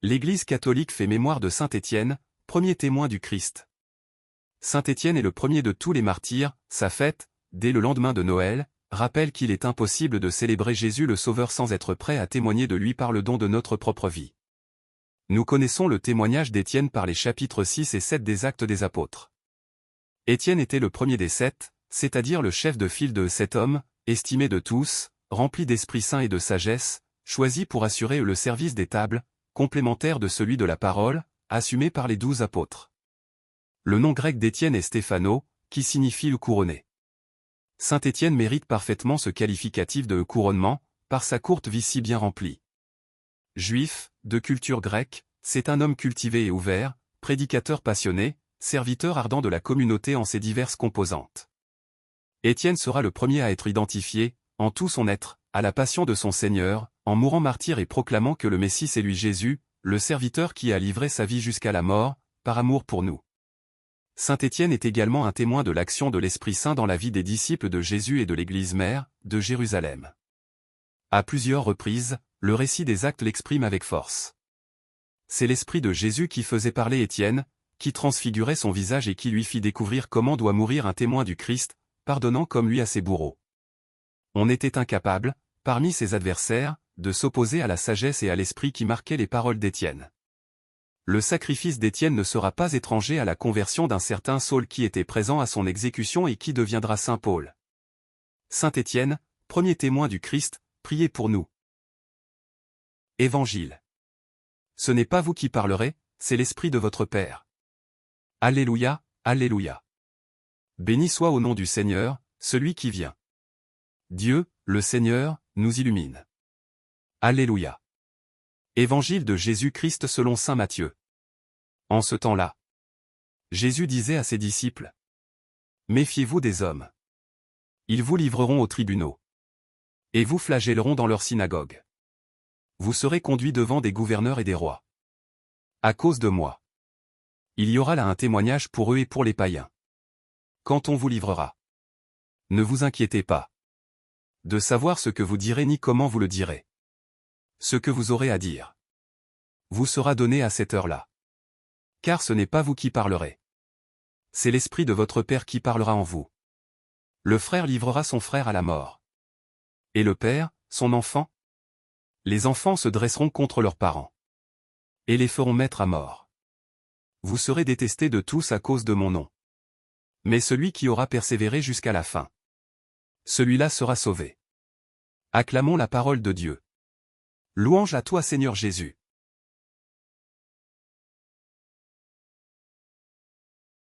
L'Église catholique fait mémoire de saint Étienne, premier témoin du Christ. Saint Étienne est le premier de tous les martyrs. Sa fête, dès le lendemain de Noël, rappelle qu'il est impossible de célébrer Jésus le Sauveur sans être prêt à témoigner de lui par le don de notre propre vie. Nous connaissons le témoignage d'Étienne par les chapitres 6 et 7 des Actes des Apôtres. Étienne était le premier des 7, c'est-à-dire le chef de file de 7 hommes, estimé de tous, rempli d'Esprit Saint et de sagesse, choisi pour assurer le service des tables, complémentaire de celui de la parole, assumé par les 12 apôtres. Le nom grec d'Étienne est Stéphano, qui signifie le couronné. Saint Étienne mérite parfaitement ce qualificatif de couronnement, par sa courte vie si bien remplie. Juif, de culture grecque, c'est un homme cultivé et ouvert, prédicateur passionné, serviteur ardent de la communauté en ses diverses composantes. Étienne sera le premier à être identifié, en tout son être, à la passion de son Seigneur, en mourant martyr et proclamant que le Messie c'est lui Jésus, le serviteur qui a livré sa vie jusqu'à la mort, par amour pour nous. Saint Étienne est également un témoin de l'action de l'Esprit Saint dans la vie des disciples de Jésus et de l'Église mère, de Jérusalem. À plusieurs reprises, le récit des Actes l'exprime avec force. C'est l'Esprit de Jésus qui faisait parler Étienne, qui transfigurait son visage et qui lui fit découvrir comment doit mourir un témoin du Christ, pardonnant comme lui à ses bourreaux. On était incapable, parmi ses adversaires, de s'opposer à la sagesse et à l'esprit qui marquaient les paroles d'Étienne. Le sacrifice d'Étienne ne sera pas étranger à la conversion d'un certain Saul qui était présent à son exécution et qui deviendra Saint Paul. Saint Étienne, premier témoin du Christ, priez pour nous. Évangile. Ce n'est pas vous qui parlerez, c'est l'Esprit de votre Père. Alléluia, Alléluia. Béni soit au nom du Seigneur, celui qui vient. Dieu, le Seigneur, nous illumine. Alléluia. Évangile de Jésus-Christ selon saint Matthieu. En ce temps-là, Jésus disait à ses disciples: Méfiez-vous des hommes. Ils vous livreront aux tribunaux. Et vous flagelleront dans leurs synagogues. Vous serez conduits devant des gouverneurs et des rois. À cause de moi. Il y aura là un témoignage pour eux et pour les païens. Quand on vous livrera, ne vous inquiétez pas de savoir ce que vous direz ni comment vous le direz. Ce que vous aurez à dire vous sera donné à cette heure-là. Car ce n'est pas vous qui parlerez. C'est l'Esprit de votre Père qui parlera en vous. Le frère livrera son frère à la mort. Et le père, son enfant. Les enfants se dresseront contre leurs parents. Et les feront mettre à mort. Vous serez détestés de tous à cause de mon nom. Mais celui qui aura persévéré jusqu'à la fin, celui-là sera sauvé. Acclamons la parole de Dieu. Louange à toi Seigneur Jésus.